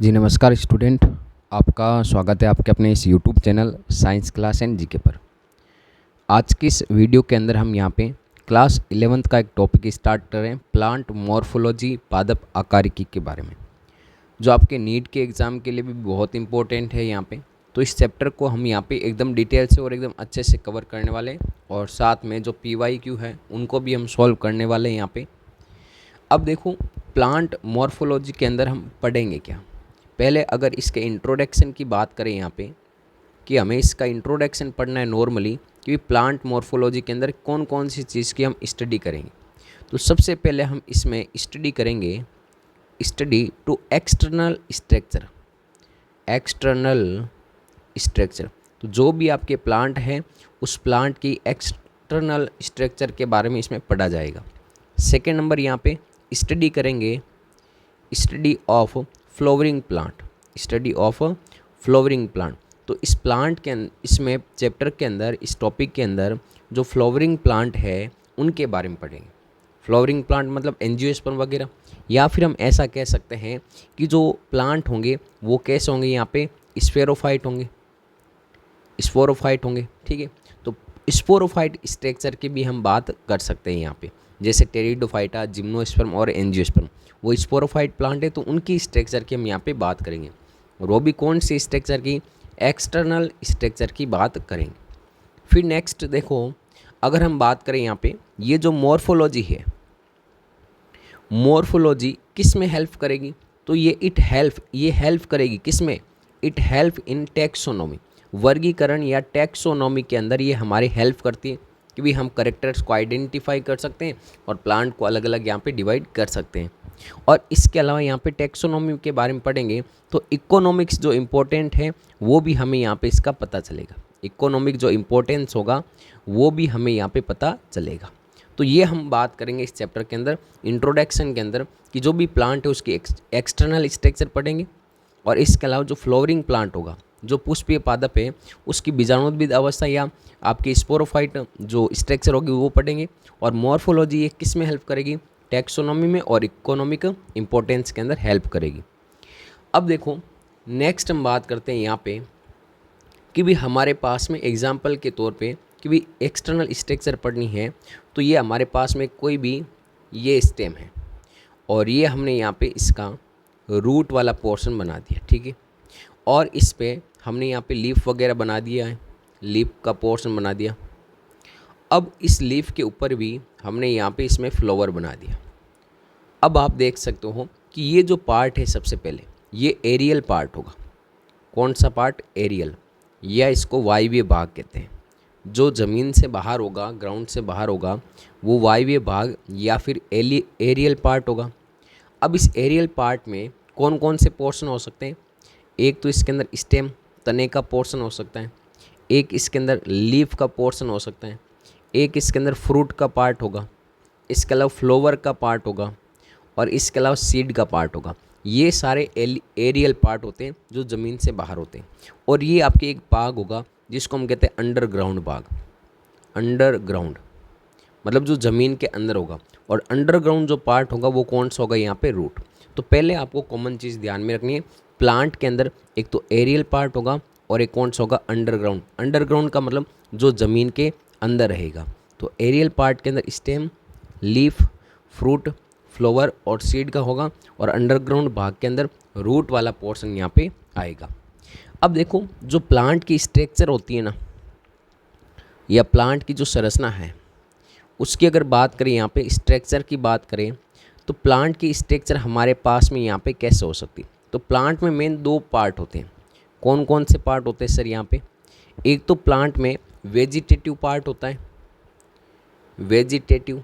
जी नमस्कार स्टूडेंट, आपका स्वागत है आपके अपने इस YouTube channel science class and GK पर। आज की इस वीडियो के अंदर हम यहाँ पे क्लास 11th का एक टॉपिक स्टार्ट कर रहे हैं, प्लांट मॉर्फोलॉजी पादप आकारिकी के बारे में, जो आपके नीट के एग्ज़ाम के लिए भी बहुत इंपॉर्टेंट है यहाँ पे। तो इस चैप्टर को हम यहाँ पे एकदम डिटेल से और एकदम अच्छे से कवर करने वाले हैं, और साथ में जो PYQ है उनको भी हम सॉल्व करने वाले हैं यहाँ पे। अब देखो, प्लांट मॉर्फोलॉजी के अंदर हम पढ़ेंगे क्या। पहले अगर इसके इंट्रोडक्शन की बात करें यहाँ पे, कि हमें इसका इंट्रोडक्शन पढ़ना है नॉर्मली, कि प्लांट मॉर्फोलॉजी के अंदर कौन कौन सी चीज़ की हम स्टडी करेंगे। तो सबसे पहले हम इसमें स्टडी करेंगे study to external structure. External structure, तो जो भी आपके प्लांट हैं उस प्लांट की एक्सटर्नल स्ट्रक्चर के बारे में इसमें पढ़ा जाएगा। सेकेंड नंबर यहाँ पे स्टडी करेंगे study of flowering plant. Study of flowering plant, तो इस प्लांट के इसमें चैप्टर के अंदर, इस टॉपिक के अंदर जो फ्लावरिंग प्लांट है उनके बारे में पढ़ेंगे। फ्लावरिंग प्लांट मतलब एंजियोस्पर्म वगैरह, या फिर हम ऐसा कह सकते हैं कि जो प्लांट होंगे वो कैसे होंगे, यहाँ पे स्फेरोफाइट होंगे, स्पोरोफाइट होंगे। ठीक है, तो स्पोरोफाइट स्ट्रक्चर की भी हम बात कर सकते हैं यहाँ पे, जैसे टेरिडोफाइटा, जिम्नोस्पर्म और एंजियोस्पर्म, वो स्पोरोफाइट प्लांट है, तो उनकी स्ट्रक्चर की हम यहाँ पे बात करेंगे। और वो भी कौन सी स्ट्रक्चर की, एक्सटर्नल स्ट्रक्चर की बात करेंगे। फिर नेक्स्ट देखो, अगर हम बात करें यहाँ पे, ये जो मॉर्फोलॉजी है, मॉर्फोलॉजी किस में हेल्प करेगी, तो ये हेल्प करेगी किस में, इट हेल्प इन टैक्सोनॉमी, वर्गीकरण या टैक्सोनॉमी के अंदर ये हमारी हेल्प करती है कि भी हम करेक्टर्स को आइडेंटिफाई कर सकते हैं और प्लांट को अलग अलग यहाँ पे डिवाइड कर सकते हैं। और इसके अलावा यहाँ पे टैक्सोनॉमी के बारे में पढ़ेंगे तो इकोनॉमिक्स जो इम्पोर्टेंट है वो भी हमें यहाँ पे इसका पता चलेगा। इकोनॉमिक जो इम्पोर्टेंस होगा वो भी हमें यहाँ पे पता चलेगा। तो ये हम बात करेंगे इस चैप्टर के अंदर, इंट्रोडक्शन के अंदर, कि जो भी प्लांट है उसकी एक्सटर्नल स्ट्रक्चर पढ़ेंगे, और इसके अलावा जो फ्लावरिंग प्लांट होगा, जो पुष्पीय पादप है, उसकी बीजाणुद्भिद अवस्था या आपकी स्पोरोफाइट जो स्ट्रक्चर होगी वो पढ़ेंगे। और मॉर्फोलॉजी ये किस में हेल्प करेगी, टैक्सोनॉमी में और इकोनॉमिक इम्पोर्टेंस के अंदर हेल्प करेगी। अब देखो, नेक्स्ट हम बात करते हैं यहाँ पे कि भी हमारे पास में एग्जाम्पल के तौर पे कि भी एक्सटर्नल स्ट्रक्चर पढ़नी है, तो ये हमारे पास में कोई भी ये स्टेम है, और ये हमने यहाँ पे इसका रूट वाला पोर्शन बना दिया। ठीक है, और इस पे हमने यहाँ पे लीफ वगैरह बना दिया है, लीफ का पोर्शन बना दिया। अब इस लीफ के ऊपर भी हमने यहाँ पे इसमें फ्लावर बना दिया। अब आप देख सकते हो कि ये जो पार्ट है, सबसे पहले ये एरियल पार्ट होगा। कौन सा पार्ट, एरियल, या इसको वायवीय भाग कहते हैं। जो ज़मीन से बाहर होगा, ग्राउंड से बाहर होगा, वो वायवीय भाग या फिर एरियल पार्ट होगा। अब इस एरियल पार्ट में कौन कौन से पोर्शन हो सकते हैं, एक तो इसके अंदर स्टेम, तने का पोर्शन हो सकता है, एक इसके अंदर लीफ का पोर्शन हो सकता है, एक इसके अंदर फ्रूट का पार्ट होगा, इसके अलावा फ्लावर का पार्ट होगा, और इसके अलावा सीड का पार्ट होगा। ये सारे एरियल पार्ट होते हैं जो ज़मीन से बाहर होते हैं। और ये आपके एक भाग होगा जिसको हम कहते हैं अंडरग्राउंड भाग। अंडरग्राउंड मतलब जो ज़मीन के अंदर होगा, और अंडरग्राउंड जो पार्ट होगा वो कौन सा होगा, यहाँ पे रूट। तो पहले आपको कॉमन चीज़ ध्यान में रखनी है, प्लांट के अंदर एक तो एरियल पार्ट होगा और एक कौन सा होगा, अंडरग्राउंड। अंडरग्राउंड का मतलब जो ज़मीन के अंदर रहेगा। तो एरियल पार्ट के अंदर स्टेम, लीफ, फ्रूट, फ्लावर और सीड का होगा, और अंडरग्राउंड भाग के अंदर रूट वाला पोर्शन यहाँ पे आएगा। अब देखो, जो प्लांट की स्ट्रक्चर होती है ना, या प्लांट की जो संरचना है, उसकी अगर बात करें, यहाँ पे स्ट्रक्चर की बात करें, तो प्लांट की स्ट्रक्चर हमारे पास में यहाँ पे कैसे हो सकती है। तो प्लांट में मेन दो पार्ट होते हैं। कौन कौन से पार्ट होते हैं सर यहाँ पे, एक तो प्लांट में वेजिटेटिव पार्ट होता है, वेजिटेटिव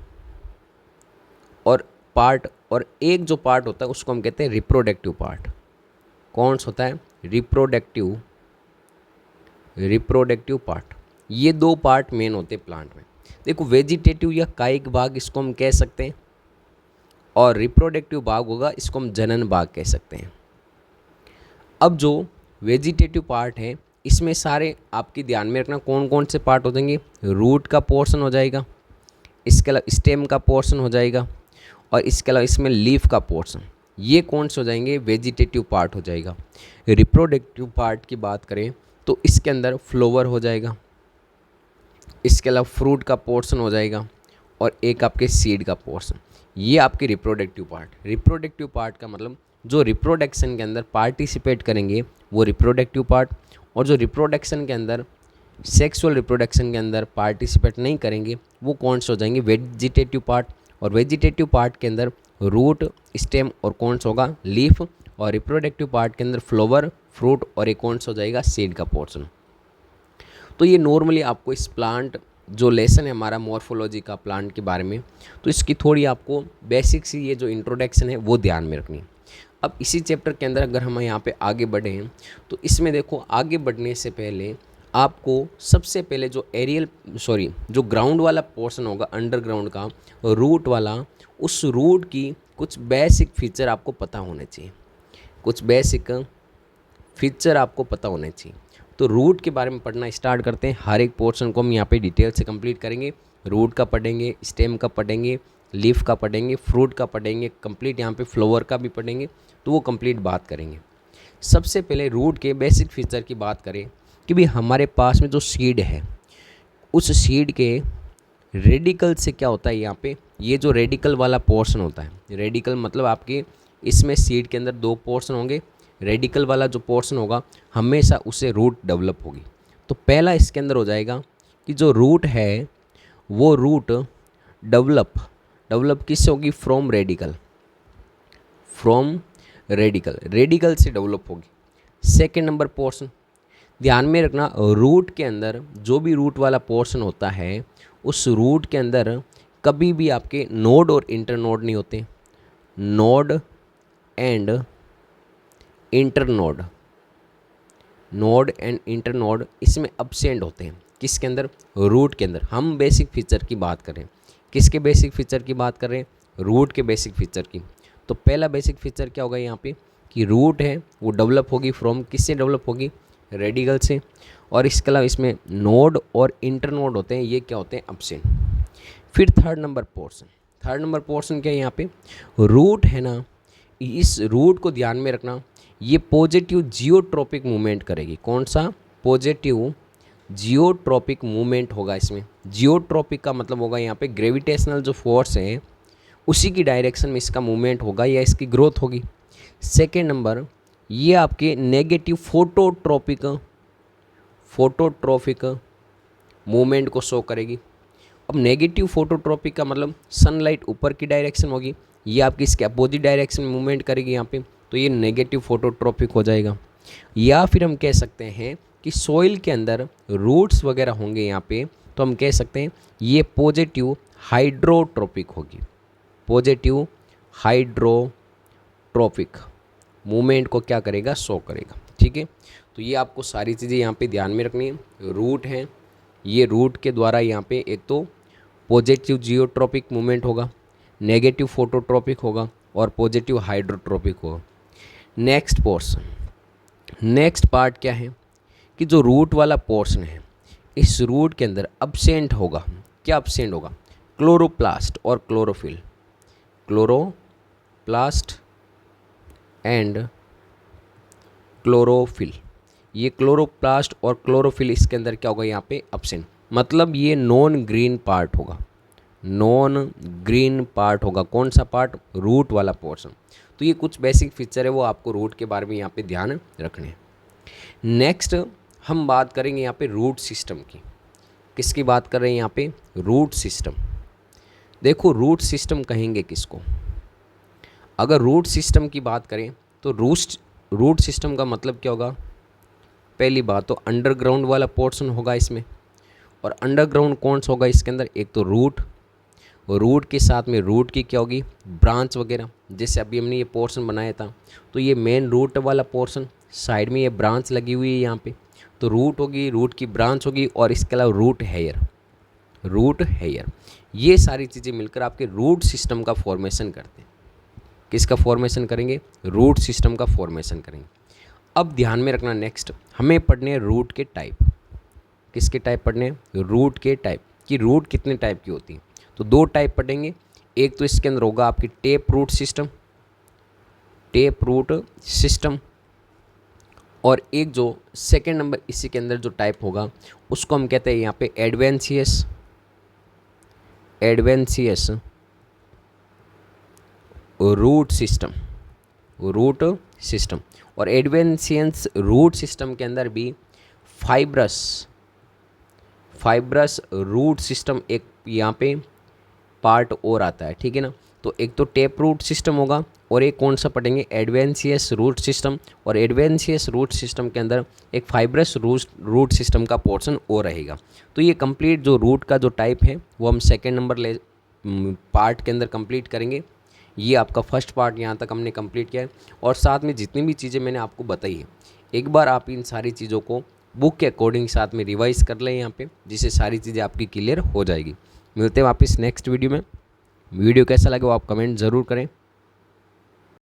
और पार्ट, और एक जो पार्ट होता है उसको हम कहते हैं रिप्रोडक्टिव पार्ट। कौन सा होता है, रिप्रोडक्टिव पार्ट। ये दो पार्ट मेन होते हैं प्लांट में। देखो, वेजिटेटिव या कायिक भाग इसको हम कह सकते हैं, और रिप्रोडक्टिव भाग होगा इसको हम जनन भाग कह सकते हैं। अब जो वेजिटेटिव पार्ट है, इसमें सारे आपकी ध्यान में रखना कौन कौन से पार्ट हो जाएंगे, रूट का पोर्शन हो जाएगा, इसके अलावा स्टेम का पोर्शन हो जाएगा, और इसके अलावा इसमें लीफ का पोर्शन। ये कौन से हो जाएंगे, वेजिटेटिव पार्ट हो जाएगा। रिप्रोडक्टिव पार्ट की बात करें तो इसके अंदर फ्लावर हो जाएगा, इसके अलावा फ्रूट का पोर्शन हो जाएगा और एक आपके सीड का पोर्शन। ये आपके रिप्रोडक्टिव पार्ट। रिप्रोडक्टिव पार्ट का मतलब जो रिप्रोडक्शन के अंदर पार्टिसिपेट करेंगे वो रिप्रोडक्टिव पार्ट, और जो रिप्रोडक्शन के अंदर सेक्सुअल रिप्रोडक्शन के अंदर पार्टिसिपेट नहीं करेंगे वो कौन से हो जाएंगे, वेजिटेटिव पार्ट। और वेजिटेटिव पार्ट के अंदर रूट, स्टेम और कौन सा होगा, लीफ। और रिप्रोडक्टिव पार्ट के अंदर फ्लावर, फ्रूट और एक कौन सा हो जाएगा, सीड का पोर्शन। तो ये नॉर्मली आपको इस प्लांट जो लेसन है हमारा मॉर्फोलॉजी का प्लांट के बारे में, तो इसकी थोड़ी आपको बेसिक सी ये जो इंट्रोडक्शन है वो ध्यान में रखनी है। अब इसी चैप्टर के अंदर अगर हम यहाँ पे आगे बढ़े हैं तो इसमें देखो, आगे बढ़ने से पहले आपको सबसे पहले जो ग्राउंड वाला पोर्शन होगा अंडरग्राउंड का, रूट वाला, उस रूट की कुछ बेसिक फीचर आपको पता होने चाहिए। कुछ बेसिक फीचर आपको पता होने चाहिए। तो रूट के बारे में पढ़ना स्टार्ट करते हैं। हर एक पोर्शन को हम यहाँ पे डिटेल से कंप्लीट करेंगे। रूट का पढ़ेंगे, स्टेम का पढ़ेंगे, लीफ का पढ़ेंगे, फ्रूट का पढ़ेंगे, कंप्लीट यहाँ पे फ्लावर का भी पढ़ेंगे, तो वो कंप्लीट बात करेंगे। सबसे पहले रूट के बेसिक फीचर की बात करें कि भी हमारे पास में जो सीड है, उस सीड के रेडिकल से क्या होता है, यहाँ पे ये जो रेडिकल वाला पोर्शन होता है, रेडिकल मतलब आपके इसमें सीड के अंदर दो पोर्शन होंगे। रेडिकल वाला जो पोर्शन होगा हमेशा उससे रूट डेवलप होगी। तो पहला इसके अंदर हो जाएगा कि जो रूट है वो रूट डेवलप किससे होगी, फ्रॉम रेडिकल, रेडिकल से डेवलप होगी। सेकेंड नंबर पोर्शन, ध्यान में रखना, रूट के अंदर जो भी रूट वाला पोर्शन होता है उस रूट के अंदर कभी भी आपके नोड और इंटरनोड नहीं होते। Node and internode, node and internode इसमें अब्सेंट होते हैं। किसके अंदर, रूट के अंदर। हम बेसिक फीचर की बात करें, किसके बेसिक फीचर की बात कर रहे हैं, रूट के बेसिक फीचर की। तो पहला बेसिक फीचर क्या होगा यहाँ पे कि रूट है वो डेवलप होगी फ्रॉम, किससे डेवलप होगी, रेडिकल से। और इसके अलावा इसमें नोड और इंटरनोड होते हैं, ये क्या होते हैं, अब्सेंट। फिर थर्ड नंबर पोर्शन क्या है यहाँ पे, रूट है ना, इस रूट को ध्यान में रखना, ये पॉजिटिव जियोट्रॉपिक मूवमेंट करेगी। कौन सा, पॉजिटिव जियोट्रॉपिक मूवमेंट होगा इसमें। जियोट्रॉपिक का मतलब होगा यहाँ पे ग्रेविटेशनल जो फोर्स है उसी की डायरेक्शन में इसका मूवमेंट होगा या इसकी ग्रोथ होगी। सेकेंड नंबर, ये आपके नेगेटिव फोटोट्रॉपिक मूवमेंट को शो करेगी। अब नेगेटिव फोटोट्रॉपिक का मतलब सनलाइट ऊपर की डायरेक्शन होगी, ये आपकी इसके अपोजिट डायरेक्शन में मूवमेंट करेगी यहाँ पे, तो ये नेगेटिव फोटोट्रॉपिक हो जाएगा। या फिर हम कह सकते हैं कि सॉइल के अंदर रूट्स वगैरह होंगे यहाँ पे, तो हम कह सकते हैं ये पॉजिटिव हाइड्रोट्रॉपिक होगी। पॉजिटिव हाइड्रोट्रॉपिक मूवमेंट को क्या करेगा, शो करेगा। ठीक है, तो ये आपको सारी चीज़ें यहाँ पे ध्यान में रखनी है। रूट है, ये रूट के द्वारा यहाँ पे एक तो पॉजिटिव जियोट्रॉपिक मूवमेंट होगा, नेगेटिव फोटोट्रॉपिक होगा और पॉजिटिव हाइड्रोट्रॉपिक होगा। नेक्स्ट पार्ट क्या है कि जो रूट वाला पोर्शन है इस रूट के अंदर अब्सेंट होगा। क्या अब्सेंट होगा, क्लोरोप्लास्ट और क्लोरोफिल। क्लोरोप्लास्ट एंड क्लोरोफिल, ये क्लोरोप्लास्ट और क्लोरोफिल इसके अंदर क्या होगा, यहाँ पे अब्सेंट, मतलब ये नॉन ग्रीन पार्ट होगा। कौन सा पार्ट, रूट वाला पोर्शन। तो ये कुछ बेसिक फीचर है वो आपको रूट के बारे में यहाँ पे ध्यान रखने हैं। नेक्स्ट हम बात करेंगे यहाँ पे रूट सिस्टम की। किसकी बात कर रहे हैं यहाँ पे, रूट सिस्टम। देखो रूट सिस्टम कहेंगे किसको, अगर रूट सिस्टम की बात करें तो रूट सिस्टम का मतलब क्या होगा, पहली बात तो अंडरग्राउंड वाला पोर्शन होगा इसमें। और अंडरग्राउंड कौन सा होगा इसके अंदर, एक तो रूट के साथ में रूट की क्या होगी, ब्रांच वगैरह। जैसे अभी हमने ये पोर्शन बनाया था तो ये मेन रूट वाला पोर्शन, साइड में ये ब्रांच लगी हुई है यहाँ पे, तो रूट होगी, रूट की ब्रांच होगी और इसके अलावा रूट हेयर। ये सारी चीज़ें मिलकर आपके रूट सिस्टम का फॉर्मेशन करते हैं। किसका फॉर्मेशन करेंगे, रूट सिस्टम का फॉर्मेशन करेंगे। अब ध्यान में रखना, नेक्स्ट हमें पढ़ने हैं रूट के टाइप। किसके टाइप पढ़ने हैं, रूट के टाइप, कि रूट कितने टाइप की होती है। तो दो टाइप पढ़ेंगे, एक तो इसके अंदर होगा आपकी tap root system, tap root system. और एक जो सेकेंड नंबर इसी के अंदर जो टाइप होगा उसको हम कहते हैं यहाँ पे एडवेंशियस रूट सिस्टम। और एडवेंशियस रूट सिस्टम के अंदर भी फाइब्रस रूट सिस्टम एक यहाँ पे पार्ट और आता है, ठीक है ना। तो एक तो टेप रूट सिस्टम होगा और एक कौन सा पढ़ेंगे, एडवेंशियस रूट सिस्टम। और एडवेंशियस रूट सिस्टम के अंदर एक फाइब्रस रूट सिस्टम का पोर्शन और रहेगा। तो ये कंप्लीट जो रूट का जो टाइप है वो हम सेकेंड नंबर पार्ट के अंदर कंप्लीट करेंगे। ये आपका फर्स्ट पार्ट यहाँ तक हमने कंप्लीट किया है। और साथ में जितनी भी चीज़ें मैंने आपको बताई है, एक बार आप इन सारी चीज़ों को बुक के अकॉर्डिंग साथ में रिवाइज कर लें यहाँ पे, जिससे सारी चीज़ें आपकी क्लियर हो जाएगी। मिलते हैं वापस नेक्स्ट वीडियो में। वीडियो कैसा लगे वो आप कमेंट ज़रूर करें।